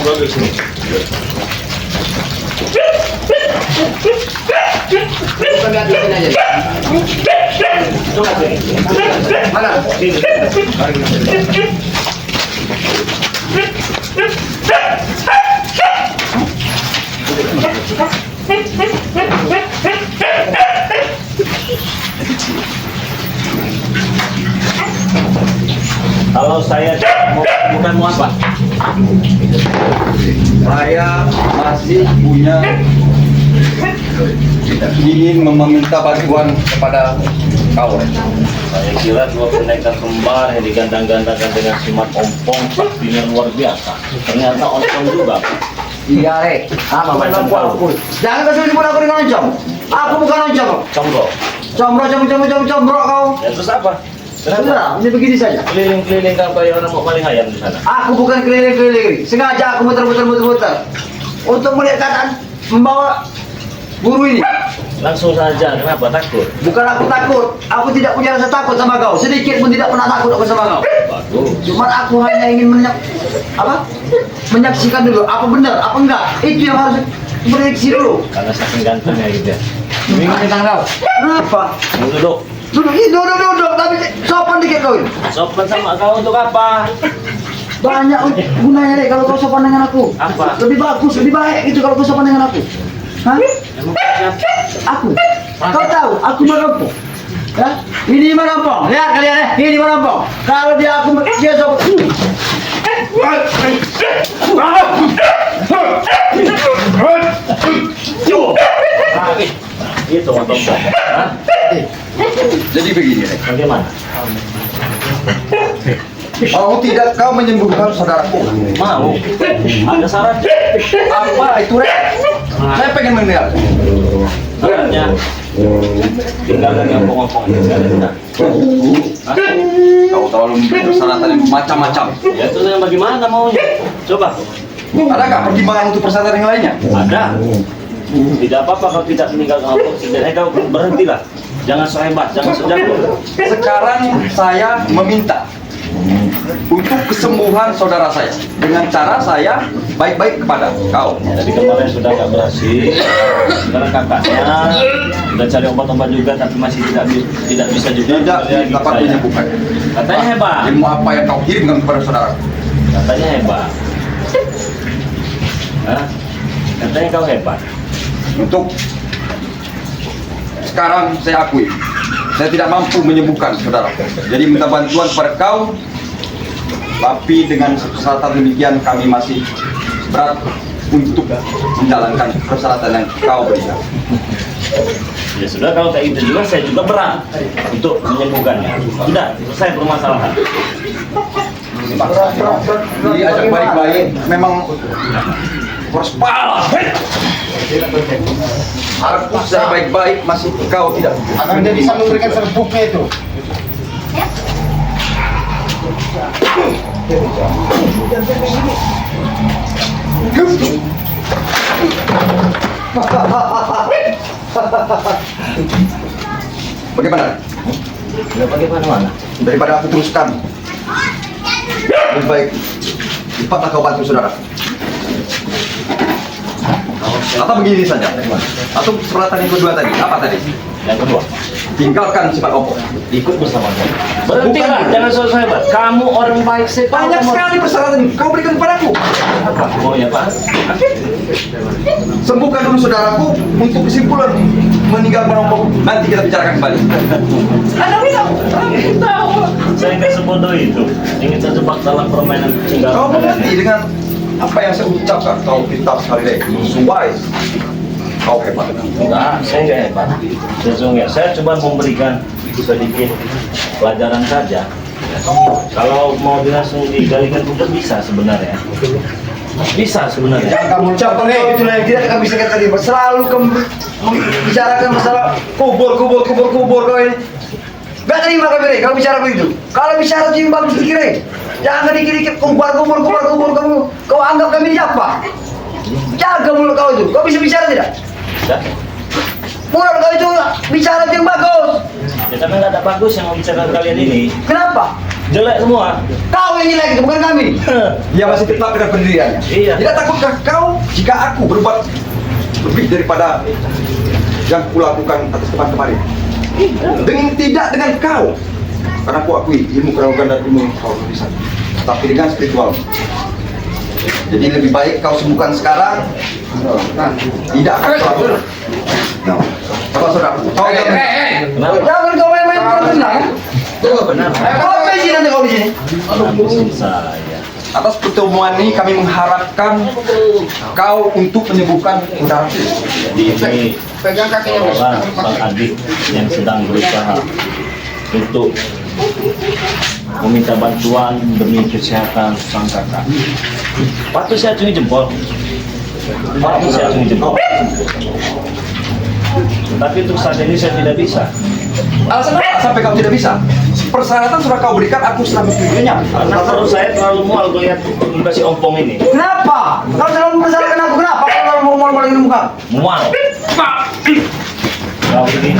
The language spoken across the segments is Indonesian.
Bagus nih. Bukan lihat di sini aja. Coba sini. Mana? Sini. Kalau saya bukan mau apa? Saya masih punya ingin meminta bantuan kepada kau. Saya kira dua pendekar kembar yang digandang-gandangkan dengan simat ompong pastinya luar biasa. Ternyata ompong juga. Iya, apa macam aku? Jangan kau sebut aku dengan oncom. Aku bukan oncom. Combro. Combro kau. Ya terus apa? Kenapa? Sudah, ini begini saja. Keliling-keliling kau kayak orang mau maling ayam di sana. Aku bukan keliling-keliling. Sengaja aku muter-muter untuk melihat keadaan membawa guru ini. Langsung saja, kenapa takut? Bukan aku takut. Aku tidak punya rasa takut sama kau. Sedikit pun tidak pernah takut aku sama kau. Bagus. Cuma aku hanya ingin menyaksikan dulu apa benar, apa enggak. Itu yang harus prediksi dulu. Karena saking gantengnya gitu ya. Bingung tentang kau. Kenapa? Mau duduk. Duduk, tapi sopan dikit kau ini. Sopan sama kau untuk apa? Banyak gunanya deh kalau kau sopan dengan aku. Apa? Lebih bagus, lebih baik itu kalau kau sopan dengan aku. Hah? Emang siapa? Aku. Kau tahu, aku merompong. Ya? Ini merompong. Lihat kalian ya, ini merompong. Kalau dia sopan. Itu ompong. Hah? Jadi begini, Rek. Bagaimana? Mau tidak kau menyembuhkan saudaraku? Mau? Ada syarat? Apa itu, Rek? Saya pengen mendengar. Syaratnya tinggalkan yang ompong-ompong ini sekalian. Hah? Kau terlalu persyaratan yang macam-macam. Ya itu yang bagaimana maunya? Coba. Adakah pertimbangan untuk persyaratan yang lainnya? Ada. Tidak apa-apa kalau tidak meninggalkan ompong. Kau berhentilah. Jangan so hebat, jangan so jago. Sekarang saya meminta untuk kesembuhan saudara saya dengan cara saya baik-baik kepada kau. Jadi kemarin sudah nggak berhasil. Sekarang kakaknya sudah cari obat-obat juga, tapi masih tidak bisa juga. Tidak dapat Saya. menyembuhkan. Katanya hebat. Ilmu apa yang kau kirimkan kepada saudara? Katanya hebat. Hah? Katanya kau hebat. Untuk sekarang saya akui, saya tidak mampu menyembuhkan saudara. Jadi minta bantuan kepada kau, tapi dengan persyaratan demikian kami masih berat untuk menjalankan persyaratan yang kau berikan. Ya sudah, kalau kayak gitu juga saya juga berat untuk menyembuhkannya. Sudah, selesai permasalahan. Jadi ajak baik-baik, memang harus balas. Aku saya baik-baik, masih kau tidak. Akan dia bisa memberikan serbuknya itu. Bagaimana? Ya bagaimana? Daripada aku teruskan, lebih baik cepatlah kau bantu saudara. Atau begini saja, atau peralatan yang kedua tadi, apa tadi? Yang kedua, Tinggalkan sifat ompong. ikut bersama saya. Berhentilah, jangan so hebat. Kamu orang baik, saya tahu Banyak kamu- sekali persyaratan kau berikan kepadaku. Apa? Oh ya Pak. Sembuhkan dulu saudaraku untuk kesimpulan meninggalkan ompong. Nanti kita bicarakan kembali. Anda bilang, Tahu. Saya nggak sebodoh itu. Ingin terjebak dalam permainan kucing kau garang. mengerti dengan apa yang saya ucapkan. Kau pintar sekali deh. Wise. Kau hebat. Enggak, saya nggak hebat. Sesungguhnya saya cuma memberikan sedikit pelajaran saja. Kalau mau langsung digalikan kubur bisa sebenarnya. Bisa sebenarnya. Kamu ucapkan itu yang tidak kami bisa tadi. Selalu kamu membicarakan masalah kubur kau ini. Gak terima kami kalau bicara begitu. Kalau bicara itu yang bagus dikira. Jangan dikit-dikit kubur kamu. Kau anggap kami siapa? Jaga mulut kau itu. Kau bisa bicara tidak? Bisa. Mulut kau itu bicara yang bagus. Ya, tapi nggak ada bagus yang mau bicara kalian ini. Kenapa? jelek semua. Kau yang jelek itu, bukan kami. Dia masih tetap dengan pendiriannya. Iya. Tidak takutkah kau jika aku berbuat lebih daripada yang kulakukan atas depan kemarin? Tidak dengan kau. Karena aku akui ilmu kanuragan dan ilmu kau bisa. Tapi dengan spiritual. Jadi lebih baik kau sembuhkan sekarang. Tidak akan selalu. Apa saudara? Kau Kenapa? Jangan kau main-main orang tenang. Benar. Kau apa sih nanti kau di sini? Habisin saya. Atas pertemuan ini kami mengharapkan kau untuk menyembuhkan saudara. Jadi ini orang sang adik yang sedang berusaha untuk meminta bantuan demi kesehatan sang kakak. Patut saya acungi jempol. Patut saya acungi jempol. Tapi untuk saat ini saya tidak bisa. Alasan apa sampai kau tidak bisa? Persyaratan sudah kau berikan, aku sudah menyetujui-nya. Karena perut saya terlalu mual melihat dikasih ompong ini. Kenapa? Kau selalu membesarkan aku, kenapa? Kau selalu mau maling muka. Mual. Kau ini.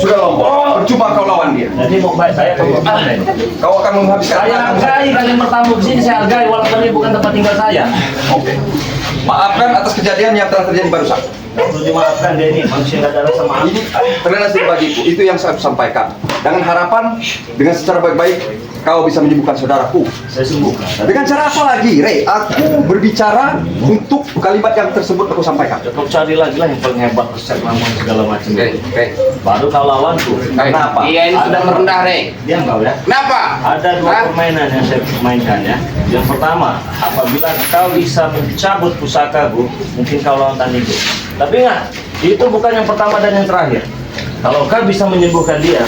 Sudah lompok, percuma kau lawan dia. Jadi mau baik saya kamu apa ini? Kau akan menghabiskan Saya hargai kalian bertamu di sini, saya hargai walaupun ini bukan tempat tinggal saya. Oke. Maafkan atas kejadian yang telah terjadi barusan. Perlu dimaafkan dia ini manusia nggak ada rasa maaf. Ini terlintas bagiku, itu yang saya sampaikan. Dengan harapan, dengan secara baik-baik, kau bisa menyembuhkan saudaraku. Saya sembuhkan. Dengan cara apa lagi, Rey? Aku berbicara untuk kalimat yang tersebut aku sampaikan. Kau cari lagi lah yang paling hebat, resep ramuan segala macam. Oke. Baru kau lawanku. Kenapa? Iya ini sudah merendah, Rey. Diam kau ya. Kenapa? Ada dua permainan yang saya mainkan ya. Yang pertama, apabila kau bisa mencabut pusakaku, mungkin kau lawan tandingku. Tapi ingat, itu bukan yang pertama dan yang terakhir. Kalau kau bisa menyembuhkan dia,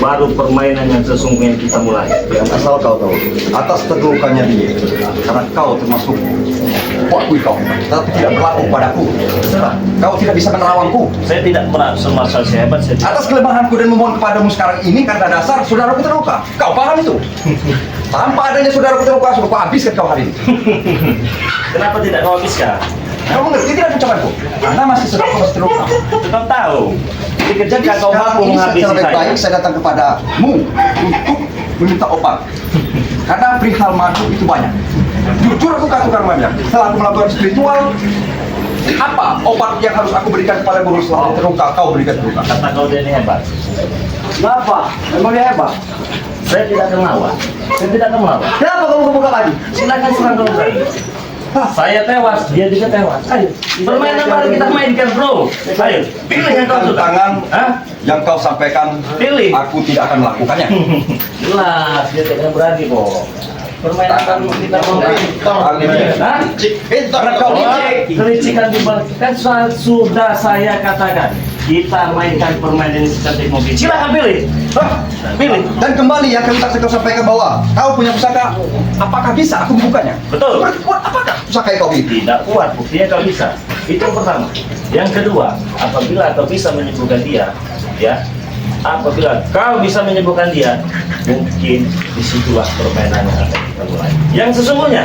baru permainan yang sesungguhnya kita mulai. Yang asal kau tahu, atas terlukannya dia, karena kau termasuk kuakui kau, tetapi tidak berlaku padaku. Kau tidak bisa menerawangku. Saya tidak merasa saya hebat. Saya tidak. Atas kelemahanku dan memohon kepadamu sekarang ini karena dasar saudaraku terluka. Kau paham itu? Tanpa adanya saudaraku terluka, sudah kau habiskan kau hari ini. Kenapa tidak kau habiskan? Kau mengerti tidak ucapanku? Karena masih saudaraku masih terluka. Kau tahu. Ketika kau mampu ini menghabisi secara saya. baik saya datang kepadamu untuk meminta obat. Karena perihal madu itu banyak. Jujur aku katakan banyak. Setelah aku melakukan spiritual, apa obat yang harus aku berikan kepada guru setelah terluka? Kau berikan terluka. Kata kau dia ini hebat. Kenapa? Memang dia hebat. Saya tidak akan melawan. Saya tidak akan melawan. Kenapa kamu kebuka lagi? Silakan serang kalau berani. Saya tewas, dia juga tewas. Ayo, permainan baru kita mainkan, bro. Ayo, pilih yang kau suka. Tangan Hah? yang kau sampaikan, Pilih. aku tidak akan melakukannya. Jelas, dia tidak berani kok. Permainan baru kita mainkan. Hah? Karena kau Kelicikan di balik. Kan sudah saya katakan. Kita mainkan permainan ini secantik mungkin. Silakan pilih. Pilih. Dan kembali ya, kami tak kau sampaikan bahwa kau punya pusaka. Apakah bisa aku membukanya? Betul. Kuat apakah pusaka yang kau miliki? Tidak kuat, buktinya kau bisa. Itu yang pertama. Yang kedua, apabila kau bisa menyembuhkan dia, ya, apabila kau bisa menyembuhkan dia, mungkin disitulah permainan yang akan kita mulai. Yang sesungguhnya,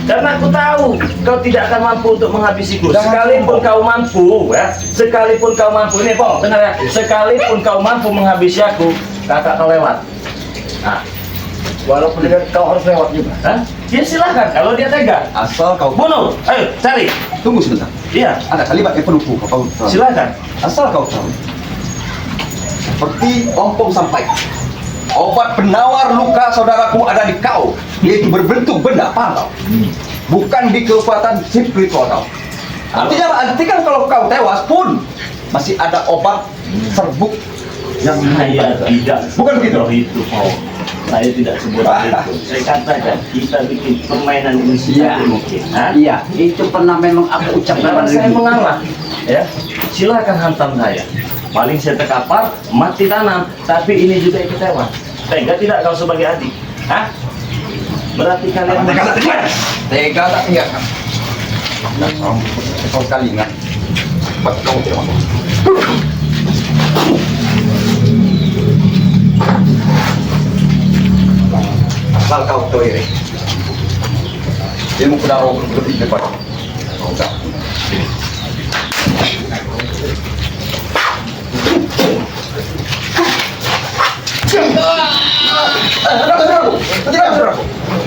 karena aku tahu kau tidak akan mampu untuk menghabisiku. Sekalipun kau mampu, ya, sekalipun kau mampu, ini Pong, dengar ya, sekalipun kau mampu menghabisi aku, kakak kau lewat. Nah, Walaupun dia kau harus lewat juga. ya silahkan, kalau dia tega. Asal kau Bunuh, ayo cari. tunggu sebentar. Iya, Ada kalimat yang perlu kau tahu. silakan. Asal kau tahu. Seperti ompong sampai. Obat penawar luka saudaraku ada di kau, yaitu berbentuk benda, paham kau? Bukan di kekuatan spiritual kau. Artinya kalau kau tewas pun masih ada obat serbuk yang Saya tidak Bukan begitu? itu Paul. Saya tidak sebut itu. Saya katakan kita bikin permainan ini sejak mungkin. Iya, itu pernah memang aku ucapkan Karena saya mengalah, ya. Silakan hantam saya. Paling saya terkapar, mati tanam. Tapi ini juga ikut tewas. Tega tidak kau sebagai adik? Berarti kalian Tega tak iya kan? Nah, kau kali ingat. Buat kau tidak mampu. Asal kau tahu ini. ilmu saudara lebih daripada enggak.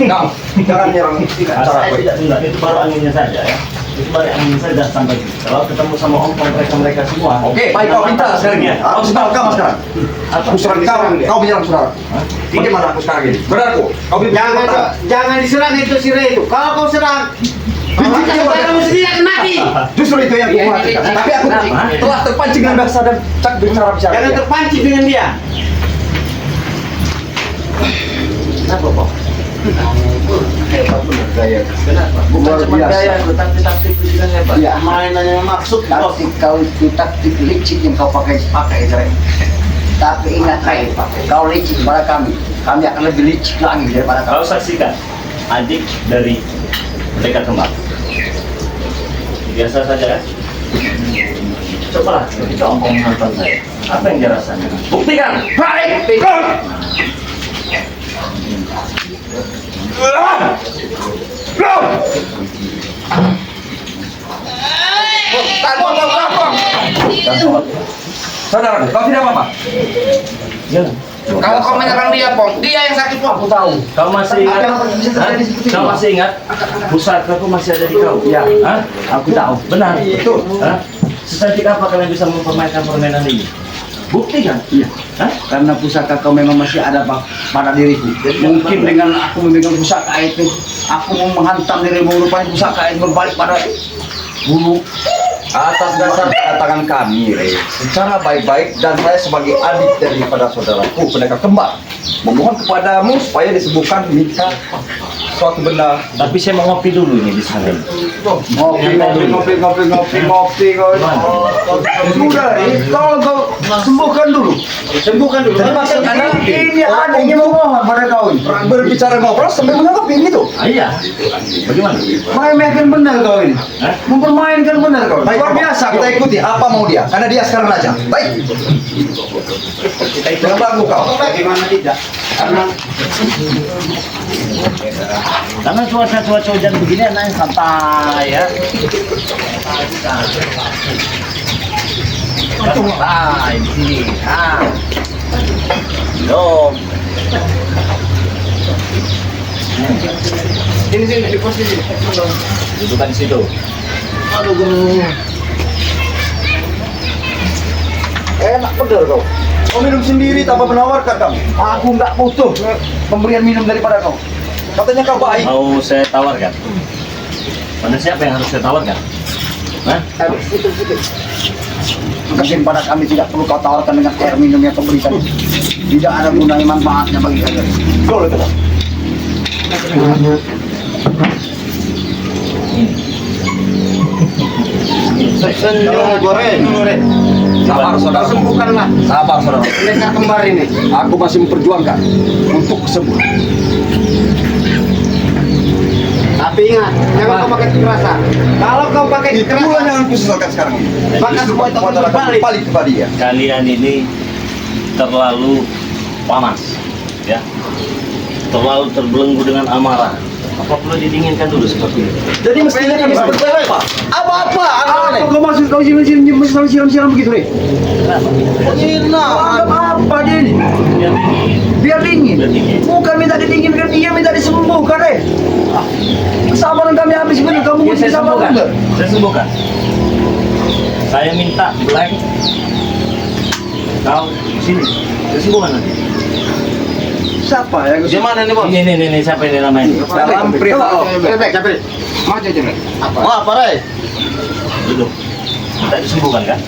Nah, jangan nyerang Saya tidak tunda, itu baru anginnya saja ya. Itu baru anginnya saja sampai kalau ketemu sama ompong mereka semua. Oke, baik kau minta sekarang ya. Aku sedang kamu sekarang. Aku serang kau menyerang saudara. Bagaimana aku sekarang ini? Benarku, kau Jangan diserang itu si Ray itu. Kalau kau serang, kamu sendiri akan mati. justru itu yang aku matikan. Tapi aku telah terpancing dengan bahasa dan cak bicara. Jangan terpancing dengan dia. Kenapa Pak? Hebat benar gaya. Kenapa? Bukan cuma gaya, taktik juga hebat. Ya. Mainannya maksud. Taktik kau itu taktik licik yang kau pakai Ray. Tapi ingat Ray, kau licik pada kami akan lebih licik lagi daripada kau. Kau saksikan adik dari mereka kembar. Biasa saja kan? Cobalah ketika ompong menonton saya. Apa yang dia rasakan? Buktikan! Baik! Saudara, kau tidak apa-apa? Ya. Kalau kau menyerang dia, Pong, dia yang sakit, Pong. Aku tahu. Kau masih ingat? Ada apa yang bisa terjadi seperti Kau itu? masih ingat? Pusaka masih ada di kau. Ya. Hah? Aku tahu. Benar. Itu. Hah? Secantik apa kalian bisa mempermainkan permainan ini? Buktikan. Iya. Hah? Karena pusaka kau memang masih ada Pak, pada diriku. Mungkin dengan aku memegang pusaka itu, aku mau menghantam dirimu, rupanya pusaka itu berbalik pada bulu. Atas dasar kedatangan kami, Rey, secara baik-baik dan saya sebagai adik daripada saudaraku pendekar kembar memohon kepadamu supaya disembuhkan minta suatu benda. Tapi saya mau ngopi dulu ini di sana. Ngopi kau. Sudah, kalau kau sembuhkan dulu. Jadi maksud Anda Ini adanya memohon pada kau. berbicara ngobrol sambil menanggapi gitu. Ah, iya. Bagaimana? Mainkan benar kau ini. Hah? Mempermainkan benar kau. Baik, luar biasa kita ikuti apa mau dia karena dia sekarang raja. Baik. Kita itu Jangan ragu kau. Bagaimana tidak? karena cuaca hujan begini enaknya santai ya. Santai di sini. Ah. Dong. Sini di posisi. Dudukan di situ. Aduh, gue. Enak bener kau. Kau minum sendiri tanpa menawarkan kamu. Aku nggak butuh pemberian minum daripada kau. Katanya kau baik. Mau saya tawarkan? Pada siapa yang harus saya tawarkan? Hah? Mungkin pada kami tidak perlu kau tawarkan dengan air minum yang kau berikan. Tidak ada gunanya manfaatnya bagi kalian. Betul itu. Goreng. Sabar saudara. Sembuhkanlah Sabar saudara. mereka kembar ini. Aku masih memperjuangkan untuk kesembuhan. Tapi ingat, jangan kau pakai kekerasan. Kalau kau pakai Itulah kekerasan, yang aku sesalkan sekarang ini. maka semua itu akan Adalah berbalik. kembali kepada dia. Kalian ini terlalu panas, ya. Terlalu terbelenggu dengan amarah. Apa perlu didinginkan dulu seperti ini? Jadi mestinya kami seperti apa? Apa-apa? Apa kau maksud kau siram begitu nih? Kenapa? Apa dia ini? Biar dingin. Biar dingin. Biar dingin. Bukan minta didinginkan, dia minta disembuhkan deh. Kesabaran kami habis benar, kamu Ya, mesti saya sabar sembuhkan. benar. Saya sembuhkan. Saya minta Black. Kau sini. Saya sembuhkan nanti. Siapa ya? Gimana nih, Bos? Ini siapa ini namanya? Dalam perihal Capek. Maju coba. Apa? Oh, apa Ray? Duduk. Minta disembuhkan kan?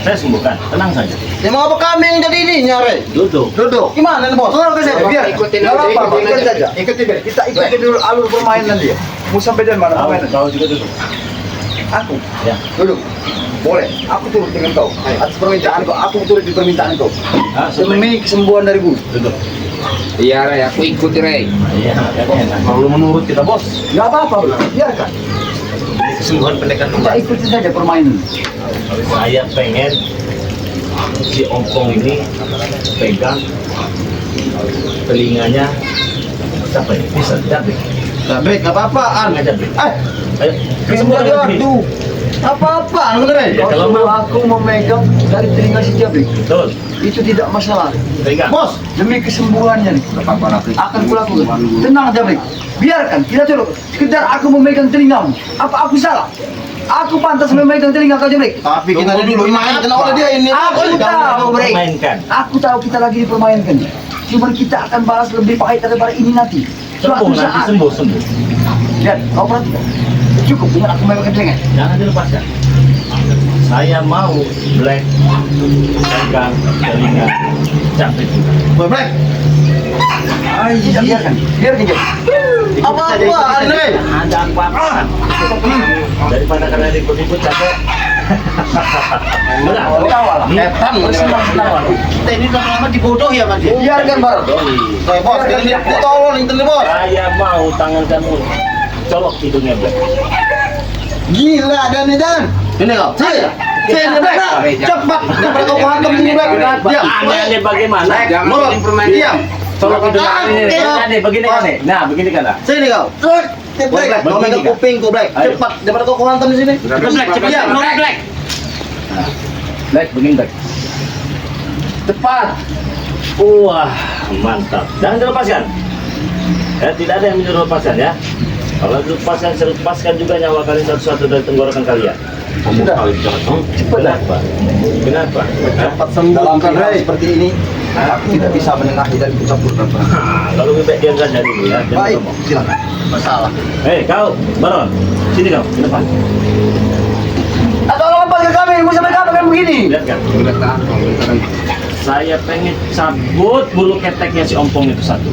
Saya sembuhkan. Tenang saja. Ya mau apa kami yang jadi ininya Ray? Duduk. Duduk. Gimana nih bos? Tolong ke saya, biar. Ikutin Nggak aja, apa-apa, ikutin ikutin aja. saja. Ikutin, Ber. Kita ikutin dulu alur permainan dia. Mau sampai dan mana Kau, permainan? kau juga duduk. Aku Ya. duduk. Boleh. Aku turut dengan kau. Atas permintaan kau, aku turut di permintaan kau. Ah, sudah. Demi kesembuhan dari guru. Duduk. Iya, Ray, aku ikuti, Ray. Iya, enak. Kalau menurut kita bos, Nggak apa-apa, biarkan. ini kesembuhan pendekar Kita kembar. ikuti saja permainan. Saya pengen si ompong ini pegang telinganya sampai bisa jabik. Brek, apa-apaan? Ngajar, Brek. Eh, Ayo, Tidak kesembuhan ada ini. waktu. apa-apaan bener ya? Ya, kalau Kalau mau. aku memegang dari telinga si Jabrik, Betul. itu tidak masalah. Pegang. Bos, Demi kesembuhannya nih, akan kulakukan. Tenang Jabrik, biarkan kita dulu. Sekedar aku memegang telingamu. Apa aku salah? Aku pantas memegang telinga kau Jabrik. tapi kita dulu mainkan oleh dia ini. Aku tahu, Brik. Permainkan. Aku tahu kita lagi dipermainkan. Cuman kita akan balas lebih pahit daripada ini nanti. Sembuh, nanti sembuh. Lihat, kau perhatikan. Cukup dengan aku memegang telinga. Jangan dilepaskan. Saya mau Black pegang telinga Jabrik. Boy, Brek. Tidak, biarkan. Biarkan Jabrik. Apa-apaan nih? Ada apa-apaan. Daripada karena ribut-ribut capek. Benar. Ketawa lah. Setan. Senang. Kita ini lama-lama dibodohi ya, Mas. Biarkan Bar. Boy, bos, ini aku tolong ini bos. Saya mau tangan kamu colok hidungnya Black. Gila dan ini kau. Sini, Brek. Cepat. Daripada kau hantam sini, Brek. Diam. Aneh bagaimana? Mulut. Diam. Colok hidungnya ini. Aneh begini kan nih. Nah, begini kan lah. Sini kau. Brek, kau megang kupingku, Brek. Ayo. Cepat. Daripada kau hantam di sini. Black, cepat. Diam. Black. Nah, Black, begini Black. Cepat. Wah, mantap. Jangan dilepaskan. Ya, tidak ada yang menyuruh lepaskan ya. Kalau dilepaskan, saya lepaskan juga nyawa kalian satu-satu dari tenggorokan kalian. Sudah. Kenapa? Kenapa? Dalam sembuhkan, hal Rey. seperti ini, aku tidak bisa menengahi dan ikut campur dalam perang. Nah, kalau lebih baik diam saja dulu ya. jangan Baik, ngomong. silakan. Masalah. Hei kau, Baron, sini kau, ke depan. Atau lepaskan kami, mau sampai kapan kan begini? Lihat kan? Saya pengen cabut bulu keteknya si Ompong itu satu.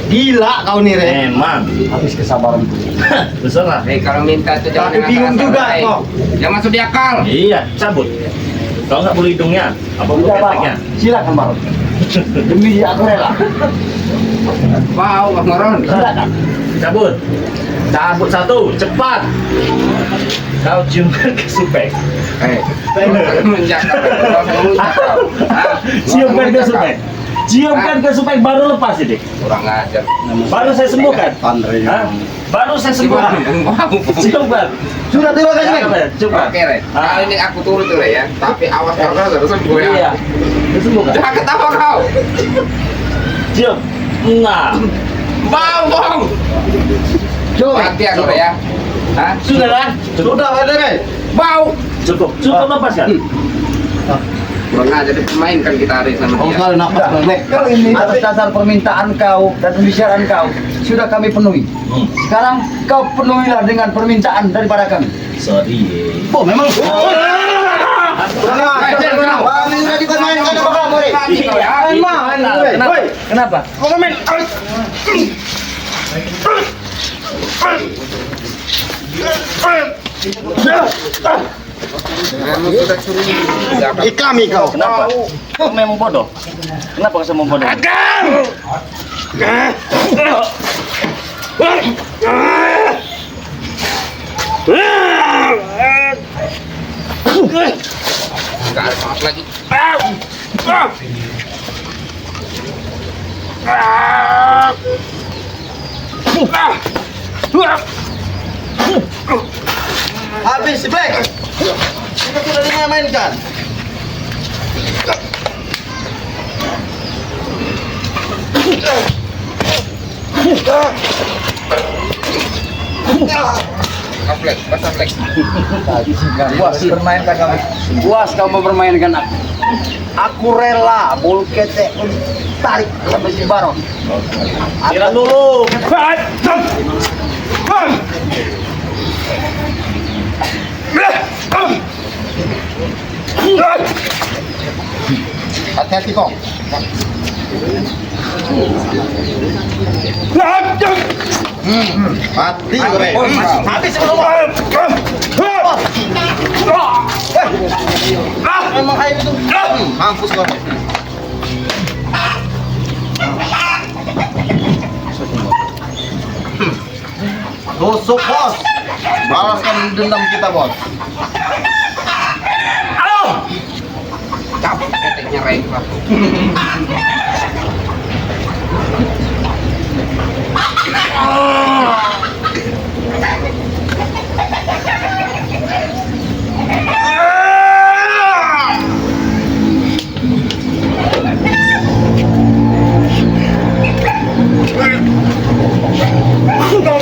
Gila kau nih, Rey. Memang. Habis kesabaran itu. Terserah. Kalau minta itu jangan Tapi dengan bingung asal-asalan, juga, Rey. kok. Jangan masuk di akal. Iya, cabut. Kalau nggak bulu hidungnya, apa bulu Tidak keteknya? apa. Silakan Bar. Demi aku rela. Wow, Bang Maron. Silakan. Cabut. Cabut satu, cepat. Kau ciumkan ke supek. Menjangkau. Ciumkan ke supek. Ciumkan ke supek baru lepas ini. Kurang ajar. Baru saya sembuhkan. Andre. Hah? Baru saya sembuhkan. Ciumkan. Sudah terima kasih, Rey. Coba. Oke, Rey. Kali ini aku turut tuh, Rey, ya. Tapi awas kau harus sembuh ya. Iya. Disembuhkan. Jangan ketawa kau. Cium. Nah. Bau, bong. Coba. Mati aku, Rey, ya. Hah? Sudah kan? Cukup. Sudah, Rey. Bau. Cukup. Cukup lepaskan. Kurang ajar dipermainkan kita hari sama Kau dia. sekali napas, Sudah. Brek. Kau ini atas dasar permintaan kau dan pembicaraan kau sudah kami penuhi. Sekarang kau penuhilah dengan permintaan daripada kami. Sorry. Oh, memang. Kami sudah dipermainkan sama kamu, Rey. Main, Rey. Kenapa? Woi. Kenapa? Kau main. Kamu sudah suruh siapa? Kami kau. Kenapa? Kau memang bodoh. Kenapa kau sama bodoh? Enggak ada maaf lagi. Habis, Brek. Kita sudah dimainkan. Komplek, pasang komplek. Puas permainkan kami. Puas kau mempermainkan aku. Aku rela bulu ketek tarik sampai si Baron. Kira dulu. Hati-hati kok. Mati kau, Rey. Habis sebelum. Memang air itu. Mampus kau. Tusuk, bos. Balaskan dendam kita, bos. Cabut keteknya, Rey. Ah! Kau